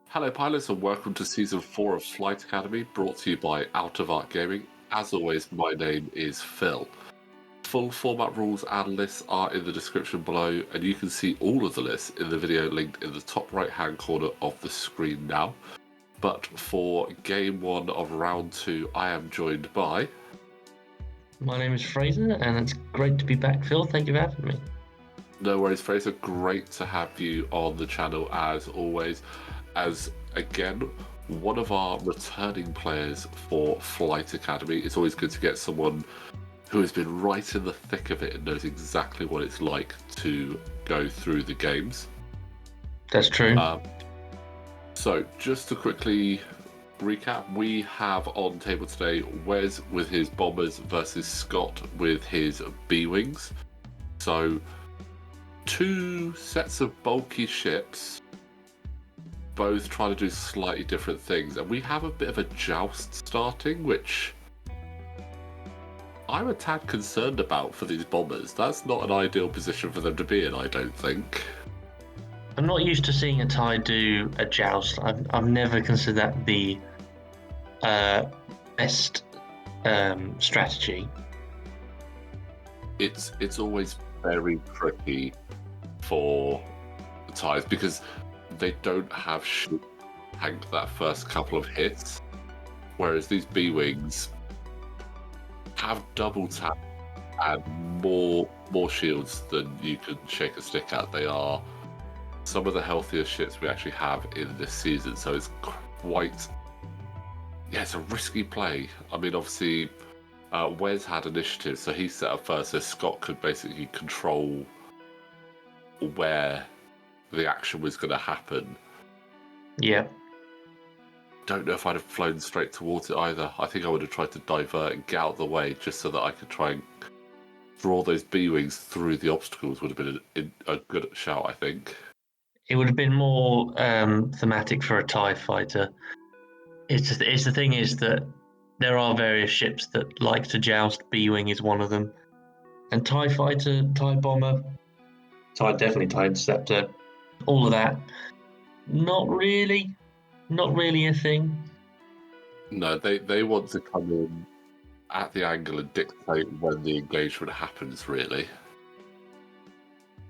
Hello pilots and welcome to Season 4 of Flight Academy, brought to you by Out of Arc Gaming. As always, my name is Phil. Full format rules and lists are in the description below, and you can see all of the lists in the video linked in the top right hand corner of the screen now. But for Game 1 of Round 2, I am joined by... My name is Fraser, and it's great to be back, Phil. Thank you for having me. No worries, Fraser. Great to have you on the channel as always. As, again, one of our returning players for Flight Academy. It's always good to get someone who has been right in the thick of it and knows exactly what it's like to go through the games. That's true. So, just to quickly recap, we have on table today Wes with his bombers versus Scott with his B-wings. So, two sets of bulky ships, both trying to do slightly different things, and we have a bit of a joust starting, which I'm a tad concerned about for these bombers. That's not an ideal position for them to be in, I don't think. I'm not used to seeing a TIE do a joust. I've never considered that the best strategy. It's always very tricky for the TIEs because they don't have shit to tank that first couple of hits, whereas these B-wings have double tap and more shields than you can shake a stick at. They are some of the healthiest ships we actually have in this season, so it's quite... yeah, it's a risky play. I mean, obviously, Wes had initiative, so he set up first, so Scott could basically control where the action was going to happen. Yeah. Don't know if I'd have flown straight towards it either. I think I would have tried to divert and get out of the way just so that I could try and draw those B-wings through the obstacles. Would have been a good shout, I think. It would have been more thematic for a TIE fighter. It's the thing is that there are various ships that like to joust. B-wing is one of them, and TIE fighter, TIE bomber, definitely TIE interceptor, all of that. Not really a thing. No, they want to come in at the angle and dictate when the engagement happens, really.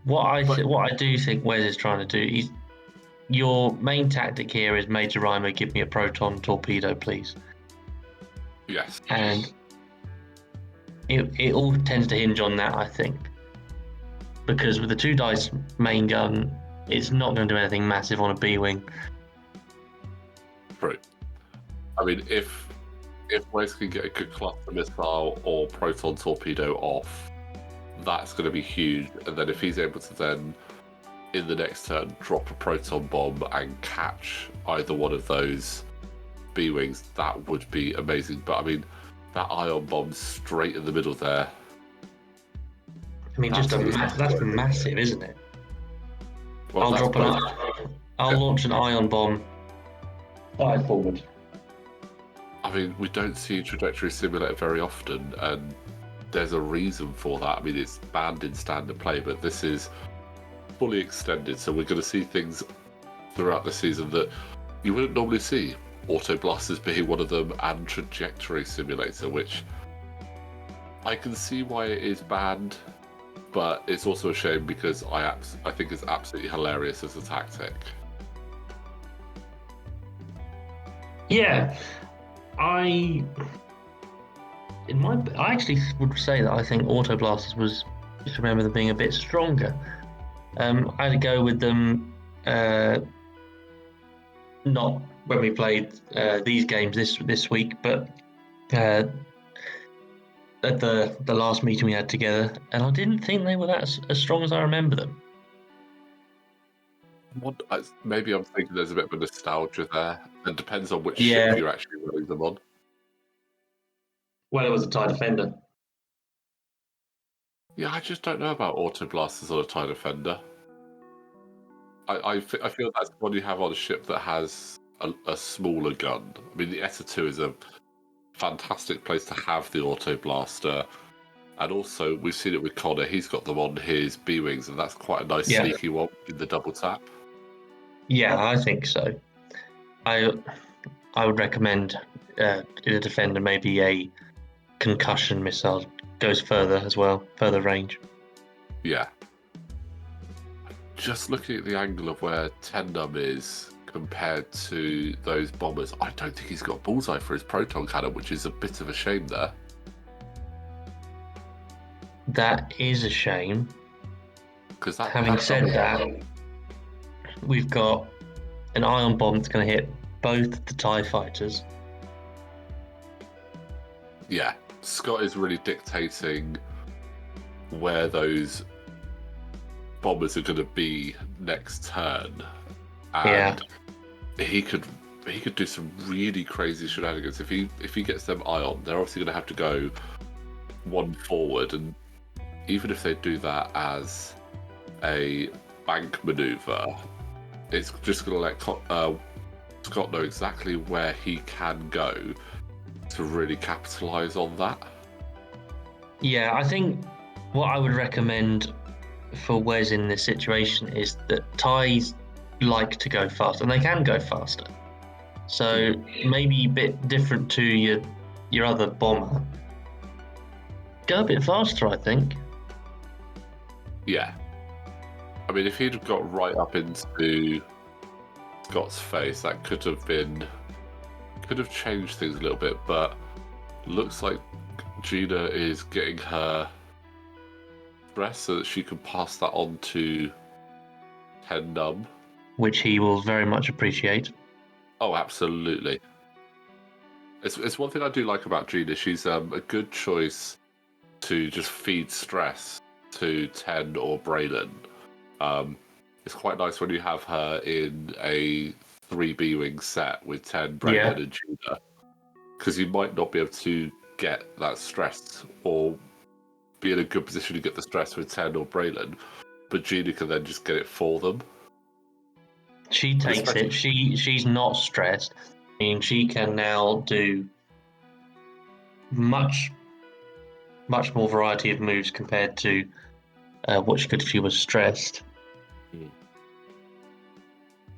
What I do think Wes is trying to do is, your main tactic here is Major Rhymer, give me a proton torpedo, please. Yes. And it all tends to hinge on that, I think. Because with the 2 dice main gun, it's not going to do anything massive on a B-wing. True. I mean, if Wes can get a good cluster missile or proton torpedo off, that's going to be huge. And then if he's able to then, in the next turn, drop a proton bomb and catch either one of those B-wings, that would be amazing. But I mean, that ion bomb straight in the middle there. I mean, that's massive, isn't it? Well, I'll launch an ion bomb. Fire forward. I mean, we don't see a trajectory simulator very often, and there's a reason for that. I mean, it's banned in standard play, but this is fully extended, so we're going to see things throughout the season that you wouldn't normally see. Auto blasters being one of them, and trajectory simulator, which I can see why it is banned, but it's also a shame because I think it's absolutely hilarious as a tactic. Yeah, I actually would say that I think Auto Blasters was, just remember them being a bit stronger. I had to go with them, not when we played these games this week, but at the last meeting we had together, and I didn't think they were that as strong as I remember them. Maybe I'm thinking there's a bit of a nostalgia there. It depends on which ship you're actually running them on. Well, it was a TIE Defender. Yeah, I just don't know about auto blasters on a TIE Defender. I feel that's one you have on a ship that has a smaller gun. I mean, the ETA 2 is a fantastic place to have the auto blaster. And also, we've seen it with Connor. He's got them on his B-wings, and that's quite a nice sneaky one in the double tap. Yeah, I think so. I would recommend in a defender maybe a concussion missile goes further as well, further range. Yeah. Just looking at the angle of where Tendum is compared to those bombers, I don't think he's got bullseye for his proton cannon, which is a bit of a shame there. That is a shame. Because Having said that, we've got an ion bomb that's going to hit both the TIE fighters. Yeah, Scott is really dictating where those bombers are going to be next turn, and he could do some really crazy shenanigans if he gets them ion. They're obviously going to have to go one forward, and even if they do that as a bank maneuver, it's just going to let Scott know exactly where he can go to really capitalise on that. Yeah, I think what I would recommend for Wes in this situation is that TIEs like to go fast, and they can go faster. So maybe a bit different to your other bomber. Go a bit faster, I think. Yeah. I mean, if he'd have got right up into Scott's face, that could have changed things a little bit, but looks like Gina is getting her stress so that she can pass that on to Tendum. Which he will very much appreciate. Oh, absolutely. It's one thing I do like about Gina. She's a good choice to just feed stress to Ten or Braylon. It's quite nice when you have her in a 3B wing set with 10, Braylon, and Gina, because you might not be able to get that stress or be in a good position to get the stress with 10 or Braylon, but Gina can then just get it for them. She takes it. She's not stressed. I mean, she can now do much more variety of moves compared to what she could if she was stressed.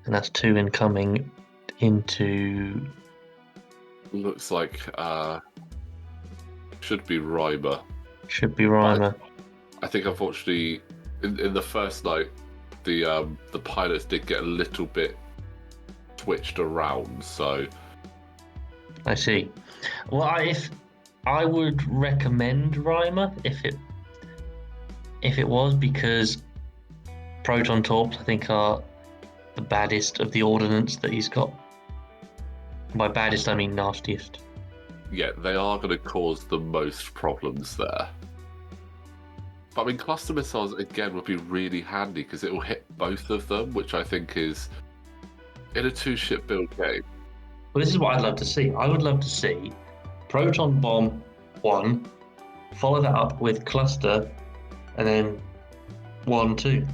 And that's 2 incoming into... Looks like should be Reimer. Should be Reimer. I think unfortunately in the first night the pilots did get a little bit switched around, so I see. Well, I would recommend Reimer if it was, because Proton Torps I think are the baddest of the ordnance that he's got. By baddest I mean nastiest. Yeah, they are going to cause the most problems there. But I mean, cluster missiles again would be really handy because it will hit both of them, which I think is in a 2-ship build game. Well, this is what I'd love to see. I would love to see Proton Bomb 1, follow that up with Cluster, and then 1, 2.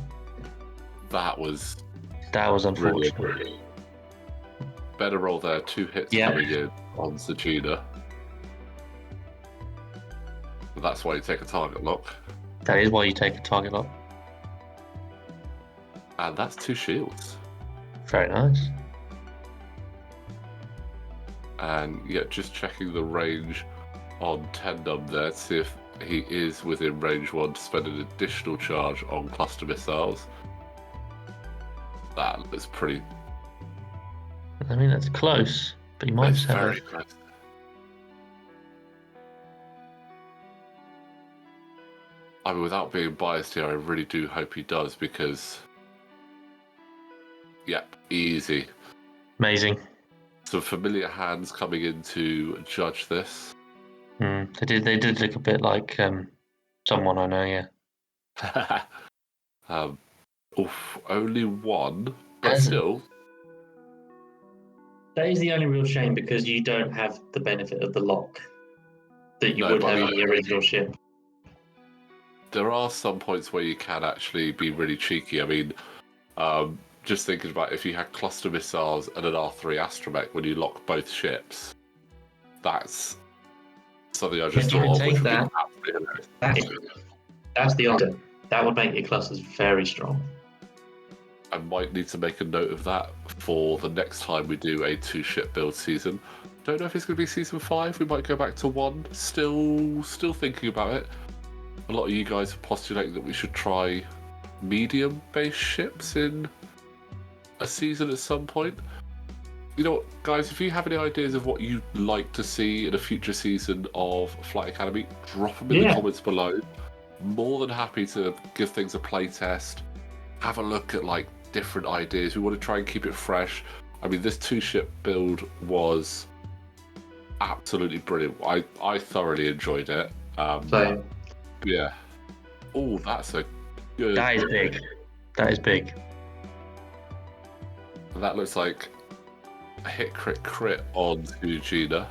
That was unfortunate. Really better roll there. 2 hits coming in on Gina. That's why you take a target lock. That is why you take a target lock. And that's 2 shields. Very nice. And yeah, just checking the range on Tendum there to see if he is within range 1 to spend an additional charge on cluster missiles. That looks pretty... I mean, that's close, but he might have very close. I mean, without being biased here, I really do hope he does, because... Yep, easy. Amazing. Some familiar hands coming in to judge this. They did look a bit like someone I know, yeah. Only 1, but still... That is the only real shame, because you don't have the benefit of the lock that you would have in the original ship. There are some points where you can actually be really cheeky. I mean, just thinking about if you had cluster missiles and an R3 astromech when you lock both ships, that's something I just If you thought could of, take which would that, be absolutely hilarious. that's the answer. That would make your clusters very strong. I might need to make a note of that for the next time we do a 2-ship build season. Don't know if it's going to be season 5. We might go back to 1. Still thinking about it. A lot of you guys are postulating that we should try medium-based ships in a season at some point. You know what, guys, if you have any ideas of what you'd like to see in a future season of Flight Academy, drop them in the comments below. More than happy to give things a play test, have a look at like different ideas. We want to try and keep it fresh. I mean, this 2-ship build was absolutely brilliant. I thoroughly enjoyed it. So Yeah. Oh, that's a good... that is big. That is big. That looks like a hit crit on to Gina.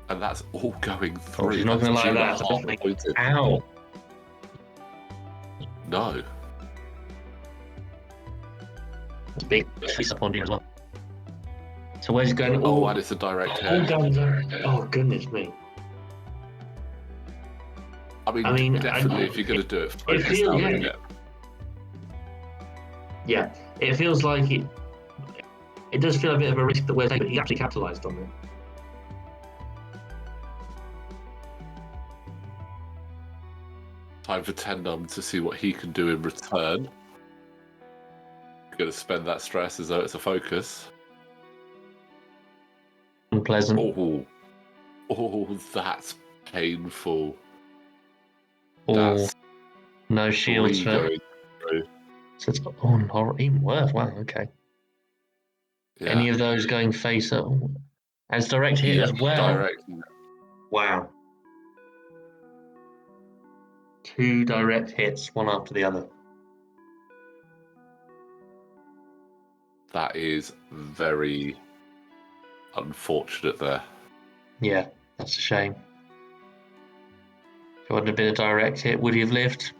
And that's all going through. Oh, she's not going to like that. Pointed. Ow. No. It's big. She's up on you as well. So where's it going? Oh, and it's a direct all hit. guns are... Oh, goodness me. I mean definitely, if you're going to do it, focus down on it. Yeah, it feels like it. It does feel a bit of a risk that we're taking, but he actually capitalised on it. Time for Tendum to see what he can do in return. You're going to spend that stress as though it's a focus. Unpleasant. Oh, that's painful. Oh, That's no shields for... going through. So it's even worse. Wow, okay. Yeah. Any of those going face up as direct hit as well. Direct. Wow. 2 direct hits, one after the other. That is very unfortunate there. Yeah, that's a shame. If it wouldn't have been a direct hit, would he have lived?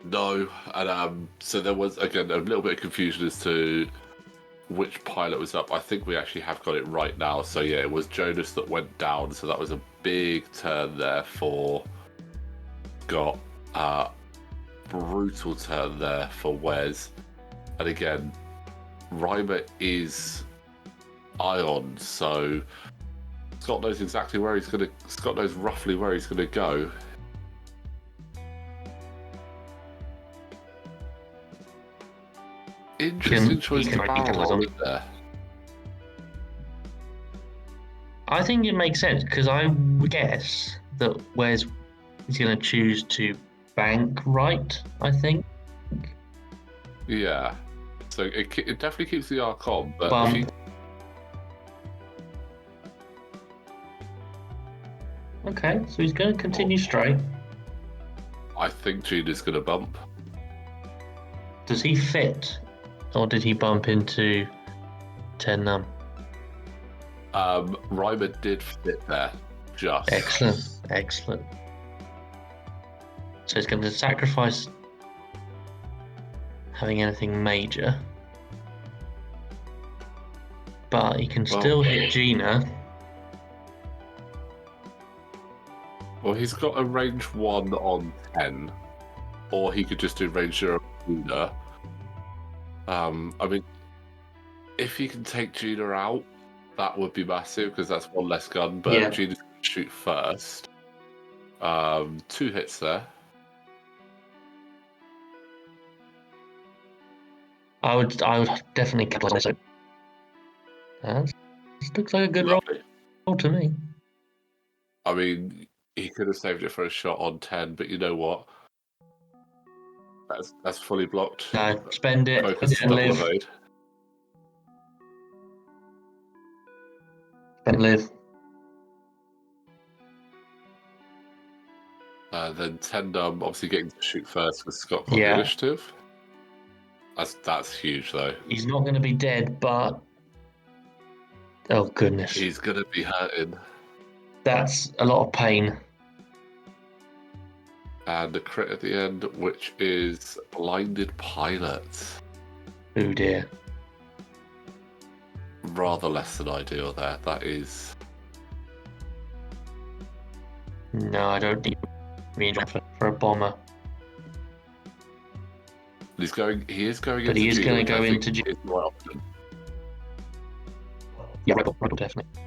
No, and so there was, again, a little bit of confusion as to which pilot was up. I think we actually have got it right now. So yeah, it was Jonus that went down, so that was a big turn there for Scott. Brutal turn there for Wes. And again, Reimer is Ion, so Scott knows exactly where he's going to... Scott knows roughly where he's going to go. Interesting choice to barrel in there. I think it makes sense, because I would guess that Wes is going to choose to bank right, I think. Yeah. So it definitely keeps the arc on, but Bump. if he... Okay, so he's going to continue straight. I think Gina's going to bump. Does he fit? Or did he bump into Tennum? Reimer did fit there, just. Excellent. So he's going to sacrifice having anything major. But he can still hit Gina. Well, he's got a range 1 on 10. Or he could just do range 0 on Gina. I mean, if he can take Gina out, that would be massive, because that's 1 less gun, but Yeah. Gina's going to shoot first. 2 hits there. I would definitely capitalize on this. This looks like a good roll to me. I mean, he could have saved it for a shot on 10, but you know what? That's fully blocked. No, spend it Focus and live. evade. Spend live. Then Tendum obviously getting to shoot first with Scott got the Yeah. initiative. That's huge though. He's not going to be dead, but oh goodness, He's gonna be hurting. that's a lot of pain. And a crit at the end, which is blinded pilot. Oh dear. rather less than ideal there. That is. No, I don't think range for a bomber. He is going But into he is Gina, going which to go I think into is the right option. Yeah, Rebel definitely.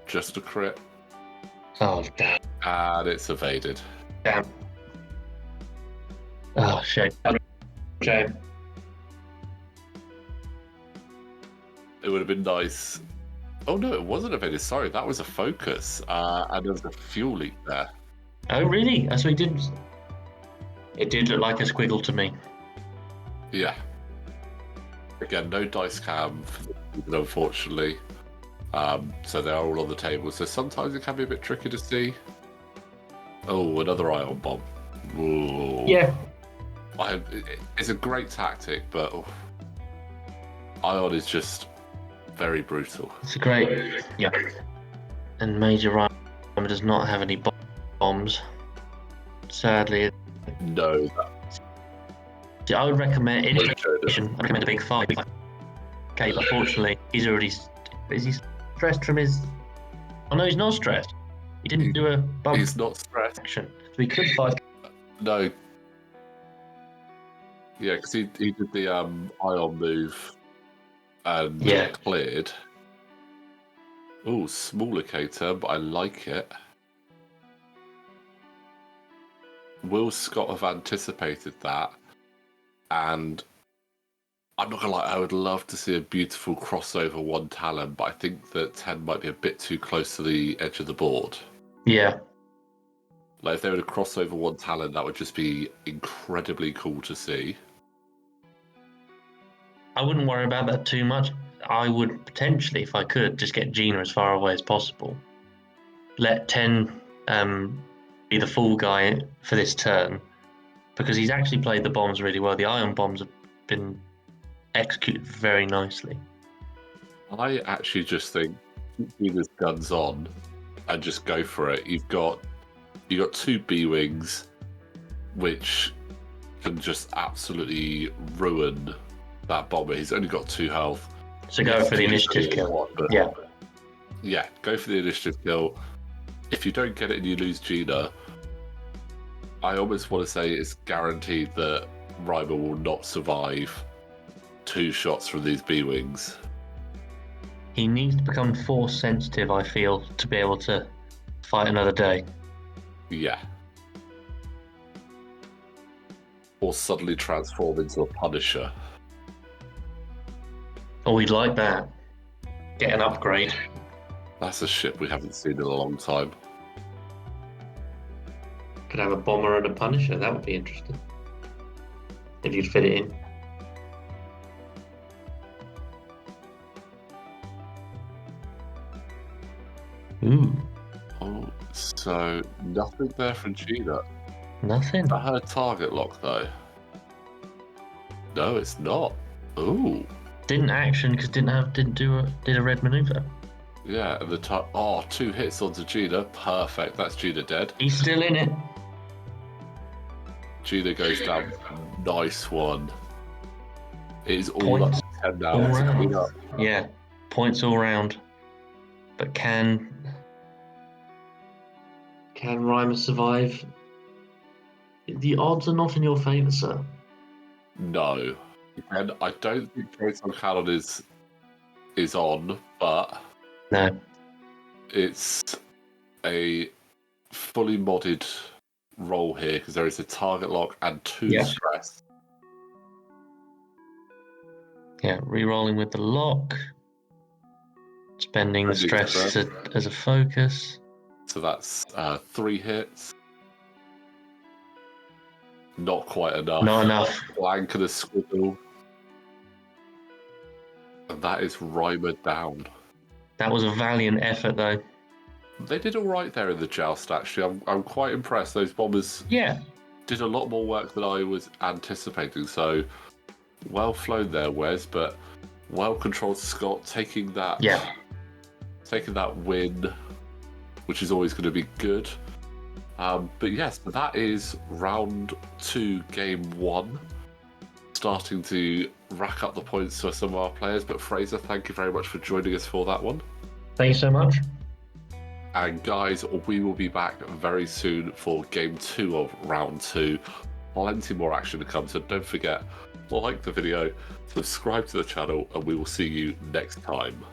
Just a crit. Oh, damn. And it's evaded. Damn. Oh, shame. Shame. It would have been nice. Oh no, it wasn't evaded. Sorry, that was a focus. And there was a fuel leak there. Oh, really? That's what he did. It did look like a squiggle to me. Yeah. Again, no dice cam for the season, unfortunately. So they are all on the table. So sometimes it can be a bit tricky to see. Oh, another ion bomb. Ooh. Yeah. It's a great tactic, but ion is just very brutal. It's a great. Yeah. And Major Rhymer does not have any bombs. Sadly. No. I would recommend in addition, I recommend a big 5. Okay, but unfortunately, he's already. Is he stressed from his? Oh no, he's not stressed. He didn't do a bump He's not stressed. action, so he could 5. No. Yeah, because he did the ion move and cleared. Oh, small locator, but I like it. Will Scott have anticipated that? And I'm not gonna lie, I would love to see a beautiful crossover 1 Talon, but I think that 10 might be a bit too close to the edge of the board. Yeah. Like if they were to crossover 1 Talon, that would just be incredibly cool to see. I wouldn't worry about that too much. I would potentially, if I could, just get Gina as far away as possible. Let 10 be the fall guy for this turn, because he's actually played the bombs really well. The ion bombs have been executed very nicely. I actually just think keep Gina's guns on and just go for it. You've got 2 B-Wings, which can just absolutely ruin that bomber. He's only got 2 health. So go for the initiative kill. Yeah, go for the initiative kill. If you don't get it and you lose Gina, I almost want to say it's guaranteed that Reimer will not survive 2 shots from these B-Wings. He needs to become force sensitive, I feel, to be able to fight another day. Yeah. Or suddenly transform into a Punisher. Oh, we'd like that. Get an upgrade. That's a ship we haven't seen in a long time. Could have a bomber and a Punisher. That would be interesting. If you'd fit it in. Ooh. Oh, so nothing there from Gina. Nothing. I had a target lock though. No, it's not. Ooh. Didn't action because did a red maneuver. Yeah, and the 2 hits onto Gina. Perfect. That's Gina dead. He's still in it. Gina goes down. Nice one. It is all Points up to 10 now all to clean round. up. Yeah, points all round. But can Reimer survive? The odds are not in your favour, sir. No. And I don't think Proton Cannon is on, but No. it's a fully modded roll here because there is a target lock and 2 stress. Yeah, re-rolling with the lock. Spending the stress as a focus. So that's 3 hits. Not quite enough. Not enough. Blank and a squiggle. And that is Reimer down. That was a valiant effort, though. They did all right there in the joust, actually. I'm quite impressed. Those bombers did a lot more work than I was anticipating. So, well flown there, Wes, but well controlled Scott, taking that win, which is always going to be good. But yes, that is round 2, game 1. starting to rack up the points for some of our players. But Fraser, thank you very much for joining us for that one. Thanks so much. And guys, we will be back very soon for game 2 of round 2. Plenty more action to come, so don't forget, like the video, subscribe to the channel, and we will see you next time.